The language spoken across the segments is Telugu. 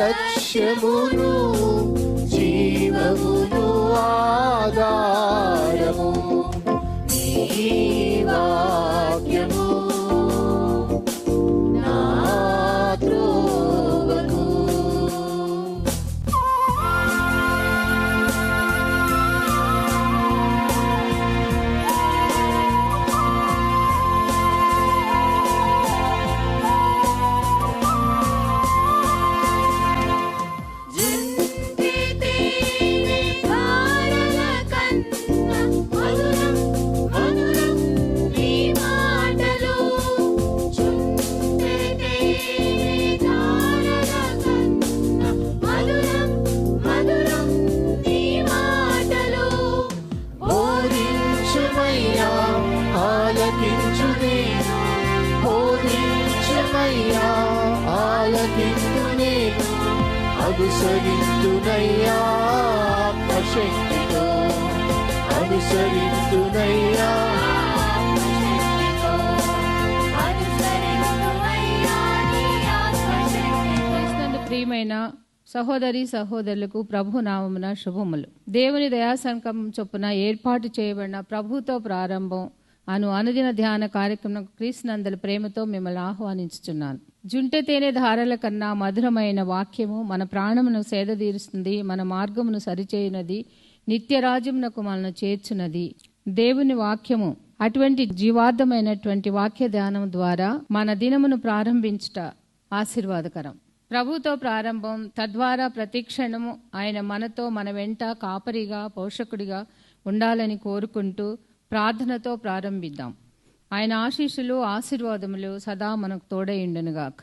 లక్ష్యమును జీవమును ఆధారము నీ వాక్యము నా త్రోవకు. అనుసరింతునయ్యా ఆత్మశక్తితో, అనుసరింతునయ్యా. ప్రియమైన సహోదరి సహోదరులకు ప్రభు నామమున శుభములు. దేవుని దయాసంకల్పం చొప్పున ఏర్పాటు చేయబడిన ప్రభుతో ప్రారంభం అనుదిన ధ్యాన కార్యక్రమం క్రీస్తునందల ప్రేమతో మిమ్మల్ని ఆహ్వానించుచున్నాను. జుంటె తేనె ధారల కన్నా మధురమైన వాక్యము మన ప్రాణమును సేదతీరుస్తుంది, మన మార్గమును సరిచేయునది, నిత్యరాజ్యమునకు మనను చేర్చున్నది దేవుని వాక్యము. అటువంటి జీవార్థమైనటువంటి వాక్య ధ్యానం ద్వారా మన దినమును ప్రారంభించుట ఆశీర్వాదకరం. ప్రభుతో ప్రారంభం, తద్వారా ప్రతిక్షణము ఆయన మనతో, మన వెంట కాపరిగా, పోషకుడిగా ఉండాలని కోరుకుంటూ ప్రార్థనతో ప్రారంభిద్దాం. ఆయన ఆశీస్సులు ఆశీర్వాదములు సదా మనకు తోడైండునుగాక.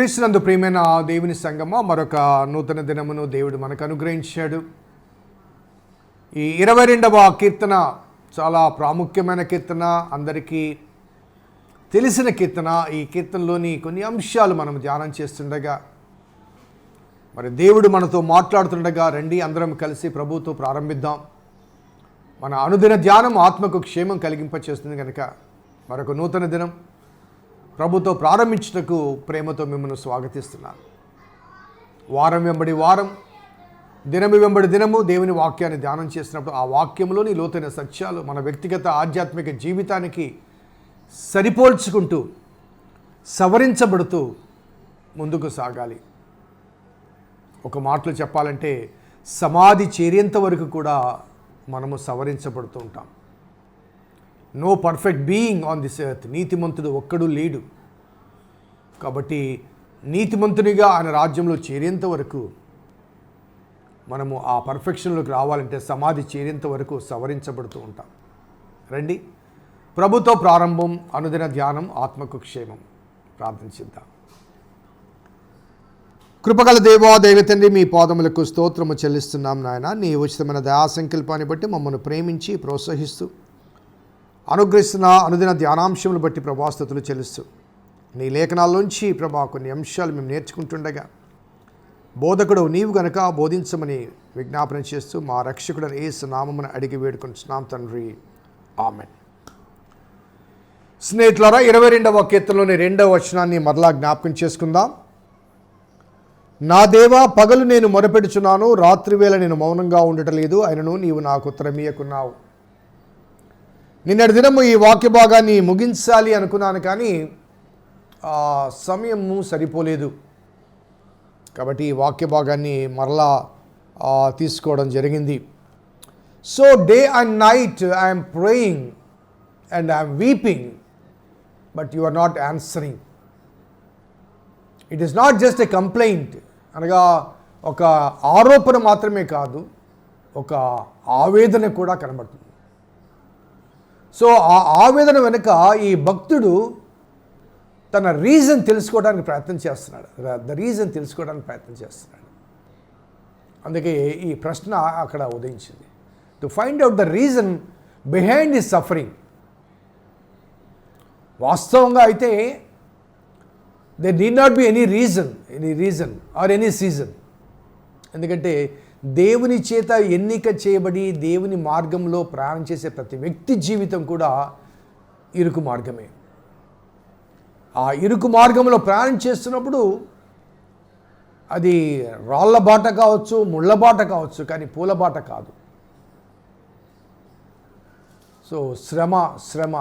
క్రీస్తునందు ప్రియమైన దేవుని సంగమా, మరొక నూతన దినమును దేవుడు మనకు అనుగ్రహించాడు. ఈ 22వ కీర్తన చాలా ప్రాముఖ్యమైన కీర్తన, అందరికీ తెలిసిన కీర్తన. ఈ కీర్తనలోని కొన్ని అంశాలు మనం ధ్యానం చేస్తుండగా, మరి దేవుడు మనతో మాట్లాడుతుండగా, రండి అందరం కలిసి ప్రభువుతో ప్రారంభిద్దాం. మన అనుదిన ధ్యానం ఆత్మకు క్షేమం కలిగింపచేస్తుంది కనుక మరొక నూతన దినం ప్రభుతో ప్రారంభించుటకు ప్రేమతో మిమ్మల్ని స్వాగతిస్తున్నాను. వారం వెంబడి వారం, దినము వెంబడి దినము దేవుని వాక్యాన్ని ధ్యానం చేసినప్పుడు ఆ వాక్యంలోని లోతైన సత్యాలు మన వ్యక్తిగత ఆధ్యాత్మిక జీవితానికి సరిపోల్చుకుంటూ సవరించబడుతూ ముందుకు సాగాలి. ఒక మాటలో చెప్పాలంటే సమాధి చేరేంత వరకు కూడా మనము సవరించబడుతూ ఉంటాం. No perfect being on this earth. నీతిమంతుడు ఒక్కడు లేడు. కాబట్టి నీతిమంతునిగా ఆయన రాజ్యంలో చేరేంత వరకు మనము ఆ పర్ఫెక్షన్లోకి రావాలంటే సమాధి చేరేంత వరకు సవరించబడుతూ ఉంటాం. రండి ప్రభుతో ప్రారంభం, అనుదిన ధ్యానం, ఆత్మకు క్షేమం. ప్రార్థించిద్దాం. కృపగల దేవా, దైవతండ్రి, మీ పాదములకు స్తోత్రము చెల్లిస్తున్నాం నాయన. నీ ఉచితమైన దయా సంకల్పాన్ని బట్టి మమ్మల్ని ప్రేమించి ప్రోత్సహిస్తూ అనుగ్రహిస్తున్న అనుదిన ధ్యానాంశములు బట్టి ప్రభాస్తుతులు చెల్లిస్తూ, నీ లేఖనాల్లోంచి ప్రభా కొన్ని అంశాలు మేము నేర్చుకుంటుండగా బోధకుడు నీవు గనక బోధించమని విజ్ఞాపన చేస్తూ మా రక్షకుడైన యేసు నామమున అడిగి వేడుకుంటున్నాం తండ్రి, ఆమెన్. స్నేహితులారా, 22వ కీర్తనలోని 2వ వచనాన్ని మరలా జ్ఞాపకం చేసుకుందాం. నా దేవా, పగలు నేను మొరపెడుచున్నాను, రాత్రివేళ నేను మౌనంగా ఉండటలేదు, అయినను నీవు నాకు ఉత్తరమీయకున్నావు. నిన్నటి దినము ఈ వాక్య భాగాన్ని ముగించాలి అనుకున్నాను, కానీ సమయము సరిపోలేదు. కాబట్టి ఈ వాక్య భాగాన్ని మరలా తీసుకోవడం జరిగింది. So day and night I'm praying and I'm weeping, but you are not answering. It is not just a complaint, అనగా ఒక ఆరోపణ మాత్రమే కాదు, ఒక ఆవేదన కూడా కనబడుతుంది. సో ఆ ఆవేదన వెనుక ఈ భక్తుడు తన రీజన్ తెలుసుకోవడానికి ప్రయత్నం చేస్తున్నాడు. అందుకే ఈ ప్రశ్న అక్కడ ఉదయించింది. To find out the reason behind his suffering. వాస్తవంగా అయితే there need not be any reason or any season. ఎందుకంటే దేవుని చేత ఎన్నిక చేయబడి దేవుని మార్గంలో ప్రయాణం చేసే ప్రతి వ్యక్తి జీవితం కూడా ఇరుకు మార్గమే. ఆ ఇరుకు మార్గంలో ప్రయాణం చేస్తున్నప్పుడు అది రాళ్ళ బాట కావచ్చు, ముళ్ళ బాట కావచ్చు, కానీ పూల బాట కాదు. సో శ్రమ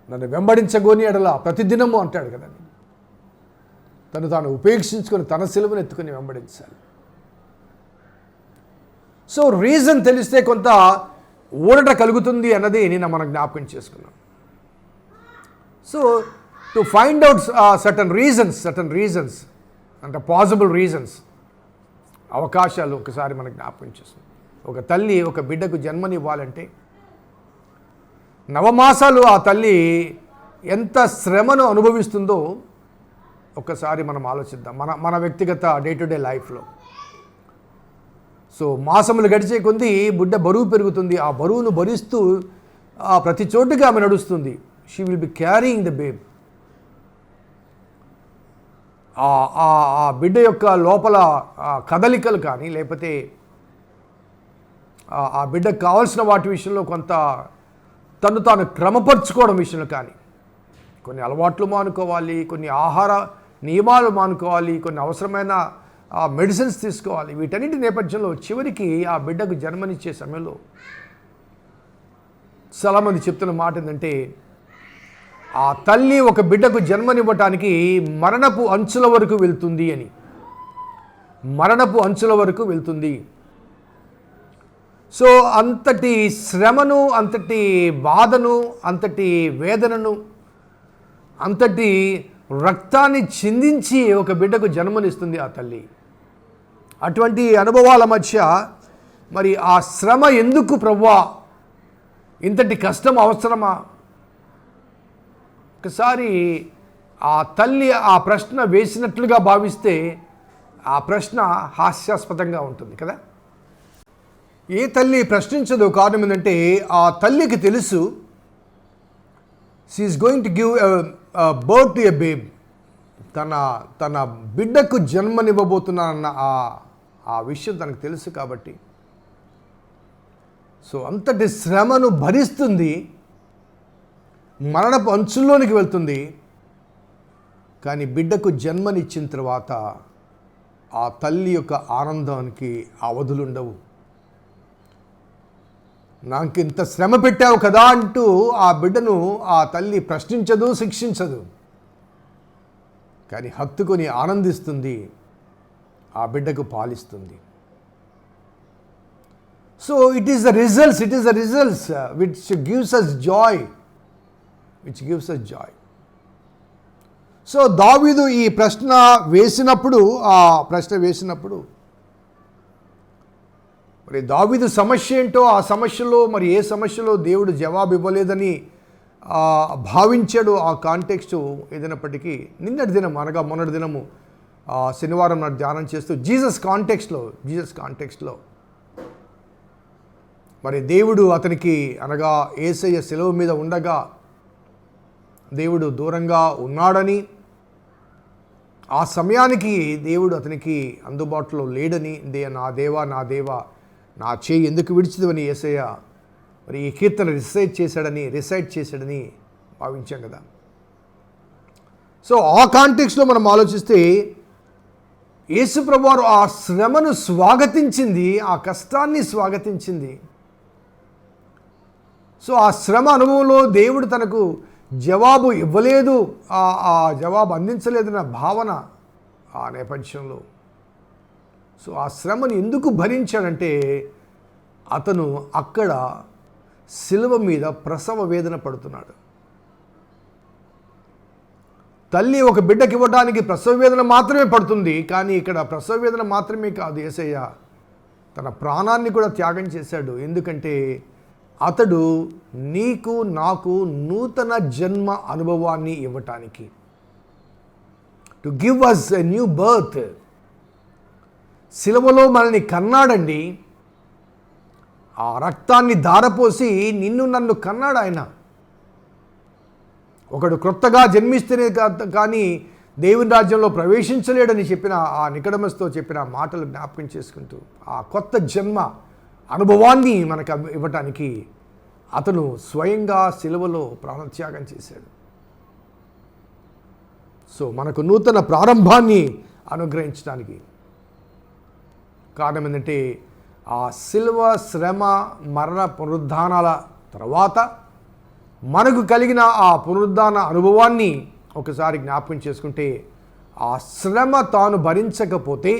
నన్ను వెంబడించగోని ఎడల ప్రతిదినము అంటాడు కదండి. తను తాను ఉపేక్షించుకొని తన సిలువను ఎత్తుకొని వెంబడించాలి. సో రీజన్ తెలిస్తే కొంత ఊరట కలుగుతుంది అన్నది నేను మనం జ్ఞాపకం చేసుకున్నాం. So to find out certain reasons అంటే పాసిబుల్ రీజన్స్, అవకాశాలు ఒకసారి మనకు జ్ఞాపకం చేసుకున్నాం. ఒక తల్లి ఒక బిడ్డకు జన్మనివ్వాలంటే నవమాసాలు ఆ తల్లి ఎంత శ్రమను అనుభవిస్తుందో ఒక్కసారి మనం ఆలోచిద్దాం. మన వ్యక్తిగత డే టు డే లైఫ్లో. సో మాసములు గడిచే కొద్దీ బిడ్డ బరువు పెరుగుతుంది. ఆ బరువును భరిస్తూ ప్రతి చోటుగా ఆమె నడుస్తుంది. She will be carrying the babe. ఆ బిడ్డ యొక్క లోపల కదలికలు కానీ, లేకపోతే ఆ బిడ్డకు కావాల్సిన వాటి విషయంలో కొంత తను తాను క్రమపరుచుకోవడం విషయంలో కానీ, కొన్ని అలవాట్లు మానుకోవాలి, కొన్ని ఆహార నియమాలు మానుకోవాలి, కొన్ని అవసరమైన మెడిసిన్స్ తీసుకోవాలి. వీటన్నిటి నేపథ్యంలో చివరికి ఆ బిడ్డకు జన్మనిచ్చే సమయంలో చాలామంది చెప్తున్న మాట ఏంటంటే, ఆ తల్లి ఒక బిడ్డకు జన్మనివ్వటానికి మరణపు అంచుల వరకు వెళ్తుంది అని. మరణపు అంచుల వరకు వెళ్తుంది. సో అంతటి శ్రమను, అంతటి బాధను, అంతటి వేదనను, అంతటి రక్తాన్ని చిందించి ఒక బిడ్డకు జన్మనిస్తుంది ఆ తల్లి. అటువంటి అనుభవాల మధ్య మరి ఆ శ్రమ ఎందుకు ప్రభువా, ఇంతటి కష్టం అవసరమా? ఒకసారి ఆ తల్లి ఆ ప్రశ్న వేసినట్లుగా భావిస్తే ఆ ప్రశ్న హాస్యాస్పదంగా ఉంటుంది కదా. ఏ తల్లి ప్రశ్నించదు. కారణం ఏంటంటే ఆ తల్లికి తెలుసు she is going to give birth to a babe. తన బిడ్డకు జన్మనివ్వబోతున్నానన్న ఆ విషయం తనకు తెలుసు కాబట్టి సో అంతటి శ్రమను భరిస్తుంది, మరణపు అంచుల్లోనికి వెళ్తుంది. కానీ బిడ్డకు జన్మనిచ్చిన తర్వాత ఆ తల్లి యొక్క ఆనందానికి అవధులుండవు. నాకు ఇంత శ్రమ పెట్టావు కదా అంటూ ఆ బిడ్డను ఆ తల్లి ప్రశ్నించదు, శిక్షించదు. కానీ హత్తుకొని ఆనందిస్తుంది, ఆ బిడ్డకు పాలిస్తుంది. So it is the results which gives us joy. So దావీదు ఈ ప్రశ్న వేసినప్పుడు మరి దావీదు సమస్య ఏంటో, ఆ సమస్యలో మరి ఏ సమస్యలో దేవుడు జవాబు ఇవ్వలేదని భావించాడు. ఆ కాంటెక్స్ట్ ఏదైనప్పటికీ నిన్నటి దినం అనగా మొన్నటి దినము శనివారం నాడు ధ్యానం చేస్తూ జీసస్ కాంటెక్స్ట్లో మరి దేవుడు అతనికి అనగా యేసయ్య శిలువ మీద ఉండగా దేవుడు దూరంగా ఉన్నాడని, ఆ సమయానికి దేవుడు అతనికి అందుబాటులో లేడని, నా దేవా నా చేయి ఎందుకు విడిచిదవని యేసయ్య మరి ఈ కీర్తన రిసైట్ చేశాడని భావించాం కదా. సో ఆ కాంటెక్స్లో మనం ఆలోచిస్తే యేసు ప్రభువారు ఆ శ్రమను స్వాగతించింది, ఆ కష్టాన్ని స్వాగతించింది. సో ఆ శ్రమ అనుభవంలో దేవుడు తనకు జవాబు ఇవ్వలేదు, ఆ జవాబు అందించలేదన్న భావన ఆ నేపథ్యంలో. సో ఆ శ్రమను ఎందుకు భరించాడంటే అతను అక్కడ శిలువ మీద ప్రసవ వేదన పడుతున్నాడు. తల్లి ఒక బిడ్డకి ఇవ్వడానికి ప్రసవ వేదన మాత్రమే పడుతుంది. కానీ ఇక్కడ ప్రసవ వేదన మాత్రమే కాదు, యేసయ్య తన ప్రాణాన్ని కూడా త్యాగం చేశాడు. ఎందుకంటే అతడు నీకు నాకు నూతన జన్మ అనుభవాన్ని ఇవ్వటానికి, to give us a new birth. శిలువలో మనల్ని కన్నాడండి, ఆ రక్తాన్ని ధారపోసి నన్ను కన్నాడు ఆయన. ఒకడు క్రొత్తగా జన్మిస్తేనే కానీ దేవుని రాజ్యంలో ప్రవేశించలేడని చెప్పిన ఆ నికోదేముతో చెప్పిన మాటలు జ్ఞాపకం చేసుకుంటూ ఆ కొత్త జన్మ అనుభవాన్ని మనకు ఇవ్వటానికి అతను స్వయంగా శిలువలో ప్రాణత్యాగం చేశాడు. సో మనకు నూతన ప్రారంభాన్ని అనుగ్రహించడానికి కారణం ఏంటంటే ఆ శిలువ శ్రమ మరణ పునరుద్ధానాల తర్వాత మనకు కలిగిన ఆ పునరుద్ధాన అనుభవాన్ని ఒకసారి జ్ఞాపకం చేసుకుంటే, ఆ శ్రమ తాను భరించకపోతే,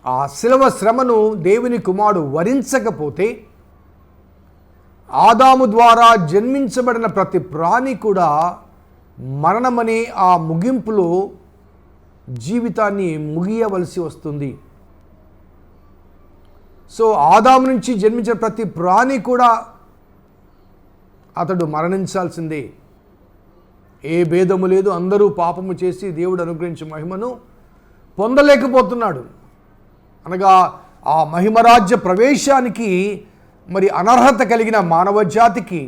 ఆ శిలువ శ్రమను దేవుని కుమారుడు వరించకపోతే ఆదాము ద్వారా జన్మించబడిన ప్రతి ప్రాణి కూడా మరణమనే ఆ ముగింపులో జీవితాన్ని ముగియవలసి వస్తుంది. సో ఆదాము నుంచి జన్మించిన ప్రతి ప్రాణి కూడా అతడు మరణించాల్సిందే. ఏ భేదము లేదు, అందరూ పాపము చేసి దేవుడు అనుగ్రహించిన మహిమను పొందలేకపోతున్నాడు. అనగా ఆ మహిమరాజ్య ప్రవేశానికి మరి అనర్హత కలిగిన మానవ జాతికి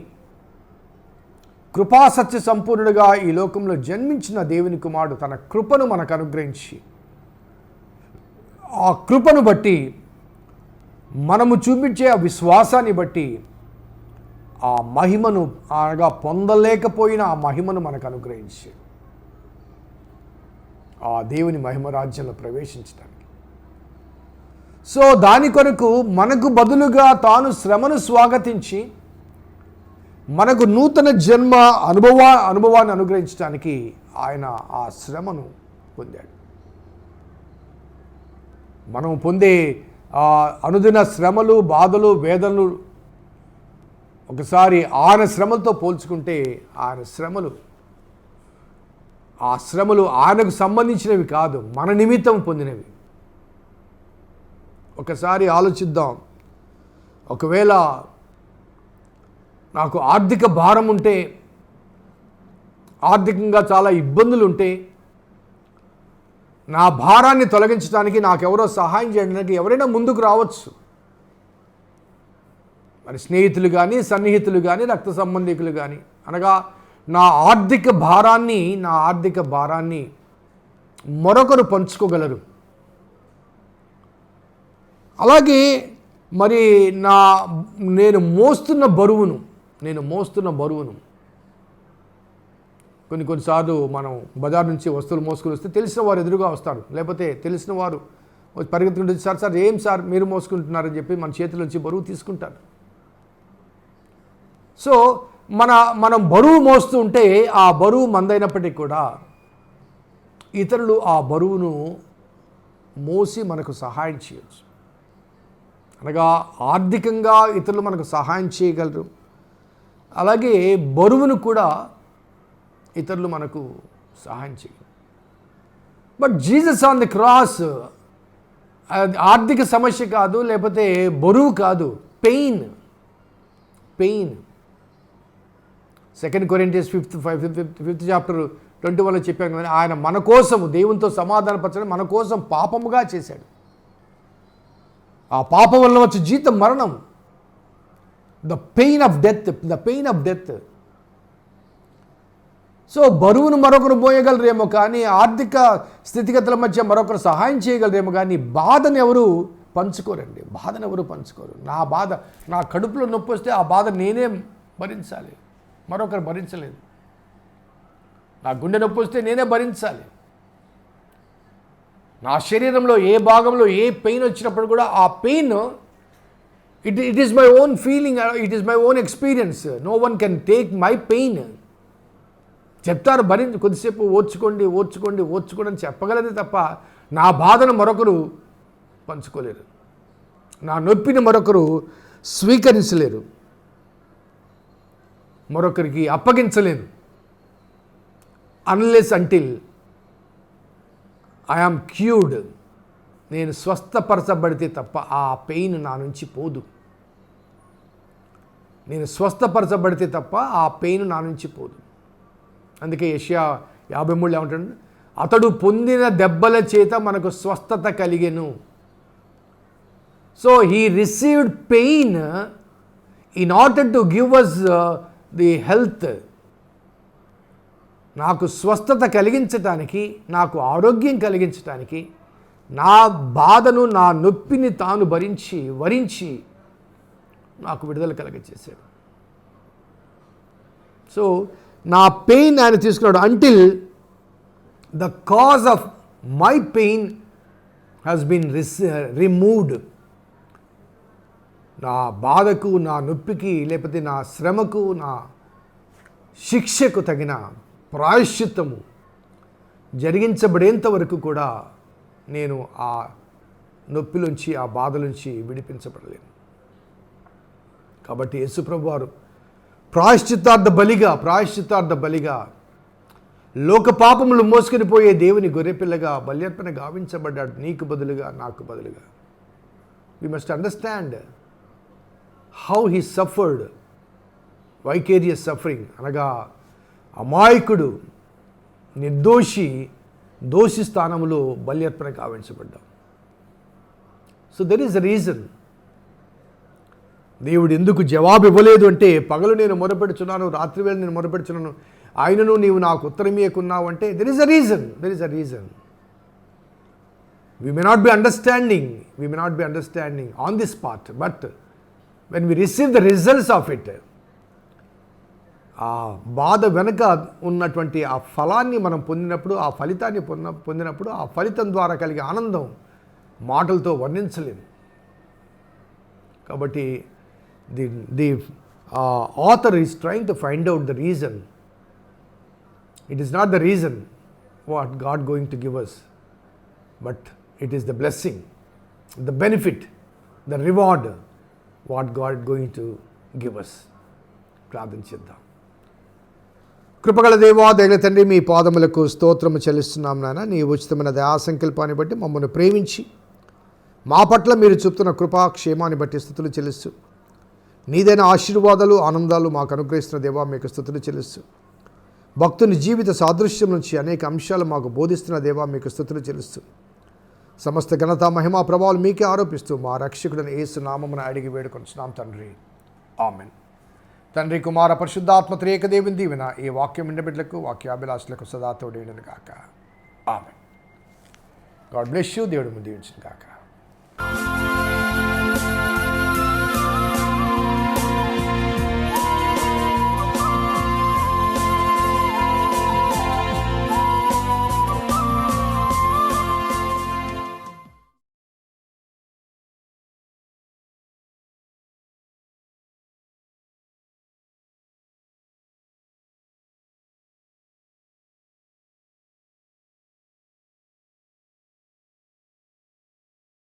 కృపాసత్య సంపూర్ణుడుగా ఈ లోకంలో జన్మించిన దేవుని కుమారుడు తన కృపను మనకు అనుగ్రహించి, ఆ కృపను బట్టి మనము చూపించే ఆ విశ్వాసాన్ని బట్టి ఆ మహిమను అనగా పొందలేకపోయిన ఆ మహిమను మనకు అనుగ్రహించి ఆ దేవుని మహిమరాజ్యంలో ప్రవేశించడానికి. సో దాని కొరకు మనకు బదులుగా తాను శ్రమను స్వాగతించి మనకు నూతన జన్మ అనుభవాన్ని అనుగ్రహించడానికి ఆయన ఆ శ్రమను పొందాడు. మనం పొందే అనుదిన శ్రమలు, బాధలు, వేదనలు ఒకసారి ఆయన శ్రమలతో పోల్చుకుంటే ఆ శ్రమలు ఆయనకు సంబంధించినవి కాదు, మన నిమిత్తం పొందినవి. ఒకసారి ఆలోచిద్దాం. ఒకవేళ నాకు ఆర్థిక భారం ఉంటే ఆర్థికంగా చాలా ఇబ్బందులు ఉంటే నా భారాన్ని తొలగించడానికి నాకెవరో సహాయం చేయడానికి ఎవరైనా ముందుకు రావచ్చు. మరి స్నేహితులు కానీ, సన్నిహితులు కానీ, రక్త సంబంధికులు కానీ, అనగా నా ఆర్థిక భారాన్ని మరొకరు పంచుకోగలరు. అలాగే మరి నేను మోస్తున్న బరువును కొన్నిసార్లు మనం బజార్ నుంచి వస్తువులు మోసుకుని వస్తే తెలిసిన వారు ఎదురుగా వస్తారు, లేకపోతే తెలిసిన వారు పరిగెత్తుకుంటే సార్ ఏం సార్ మీరు మోసుకుంటున్నారని చెప్పి మన చేతుల నుంచి బరువు తీసుకుంటారు. సో మనం బరువు మోస్తూ ఉంటే ఆ బరువు మందైనప్పటికీ కూడా ఇతరులు ఆ బరువును మోసి మనకు సహాయం చేయవచ్చు. అనగా ఆర్థికంగా ఇతరులు మనకు సహాయం చేయగలరు, అలాగే బరువును కూడా ఇతరులు మనకు సహాయం చేయగలరు. But Jesus on the cross ఆర్థిక సమస్య కాదు, లేకపోతే బరువు కాదు, పెయిన్. 2 Corinthians 5th chapter 21లో చెప్పాను కదా, ఆయన మన కోసము దేవునితో సమాధానపరచడం మన కోసం పాపముగా చేశాడు. ఆ పాపం వల్ల వచ్చే జీతం మరణం, the pain of death. So బరువును మరొకరు మోయగలరేమో కానీ, ఆర్థిక స్థితిగతుల మధ్య మరొకరు సహాయం చేయగలరేమో కానీ బాధను ఎవరు పంచుకోరండి. నా బాధ, నా కడుపులో నొప్పి వస్తే ఆ బాధ నేనే భరించాలి, మరొకరు భరించలేదు. నా గుండె నొప్పి వస్తే నేనే భరించాలి. నా శరీరంలో ఏ భాగంలో ఏ పెయిన్ వచ్చినప్పుడు కూడా ఆ pain it is my own feeling, it is my own experience. No one can take my pain. చెప్తారు కొద్దిసేపు ఓర్చుకోండి అని చెప్పగలదే తప్ప నా బాధను మరొకరు పంచుకోలేరు, నా నొప్పిని మరొకరు స్వీకరించలేరు, మరొకరికి అప్పగించలేను. Unless until I am cured, నేను స్వస్థపరచబడితే తప్ప ఆ పెయిన్ నా నుంచి పోదు. అందుకే యెషయా 53 ఏమంటాడు, అతడు పొందిన దెబ్బల చేత మనకు స్వస్థత కలిగెను. So he received pain in order to give us the health. నాకు స్వస్థత కలిగించటానికి, నాకు ఆరోగ్యం కలిగించటానికి, నా బాధను, నా నొప్పిని తాను వరించి నాకు విడుదల కలిగచేశాడు. సో నా పెయిన్ ఆయన తీసుకున్నాడు. Until the cause of my pain has been removed. నా బాధకు, నా నొప్పికి, లేకపోతే నా శ్రమకు, నా శిక్షకు తగిన ప్రాయశ్చిత్తము జరిగించబడేంత వరకు కూడా నేను ఆ నొప్పిలోంచి, ఆ బాధలోంచి విడిపించబడలేను. కాబట్టి యేసుప్రభు వారు ప్రాయశ్చిత్తార్థ బలిగా లోక పాపములు మోసుకొని పోయే దేవుని గొర్రెపిల్లగా బల్యర్పణ గావించబడ్డాడు, నీకు బదులుగా, నాకు బదులుగా. We must understand how he suffered vicarious suffering. అనగా అమాయకుడు, దోషి స్థానంలో బల్యర్పణ గావించబడ్డాం. So there is a reason. దేవుడు ఎందుకు జవాబు ఇవ్వలేదు అంటే, పగలు నేను మొరపెడుచున్నాను, రాత్రివేళ నేను మొరపెడుచున్నాను, ఆయనను నీవు నాకు ఉత్తరమీయకున్నావు అంటే there is a reason. We may not be understanding on this part, but when we receive the results of it, ఆ బాధ వెనుక ఉన్నటువంటి ఆ ఫలాన్ని మనం పొందినప్పుడు, ఆ ఫలితాన్ని పొందినప్పుడు, ఆ ఫలితం ద్వారా కలిగే ఆనందం మాటలతో వర్ణించలేము. కాబట్టి the author is trying to find out the reason. It is not the reason what God going to give us, but it is the blessing, the benefit, the reward what God going to give us. ప్రార్థన చేద్దాం. కృపగల దేవా, దయగల తండ్రి, మీ పాదములకు స్తోత్రము చెల్లిస్తున్నాం నాయన. నీ ఉచితమైన దయా సంకల్పాన్ని బట్టి మమ్మల్ని ప్రేమించి మా పట్ల మీరు చూపుతున్న కృపా క్షేమాన్ని బట్టి స్తుతులు చెల్లిస్తూ, నీదైన ఆశీర్వాదాలు, ఆనందాలు మాకు అనుగ్రహిస్తున్న దేవా మీకు స్తుతులు చెల్లిస్తూ, భక్తుని జీవిత సాదృశ్యం నుంచి అనేక అంశాలు మాకు బోధిస్తున్న దేవా మీకు స్తుతులు చెల్లిస్తూ సమస్త ఘనత మహిమా ప్రభావాలు మీకే ఆరోపిస్తూ మా రక్షకుడిని యేసు నామమున అడిగి వేడుకొంచున్నాం తండ్రి, ఆమెన్. తండ్రి, కుమార పరిశుద్ధాత్మ త్రియేక దేవుని దీవెన ఈ వాక్యం విన్నబిడ్డలకు వాక్యాభిలాషులకు సదా తోడేయును గాక. ఆమెన్. God bless you. దేవుడు దీవించును గాక.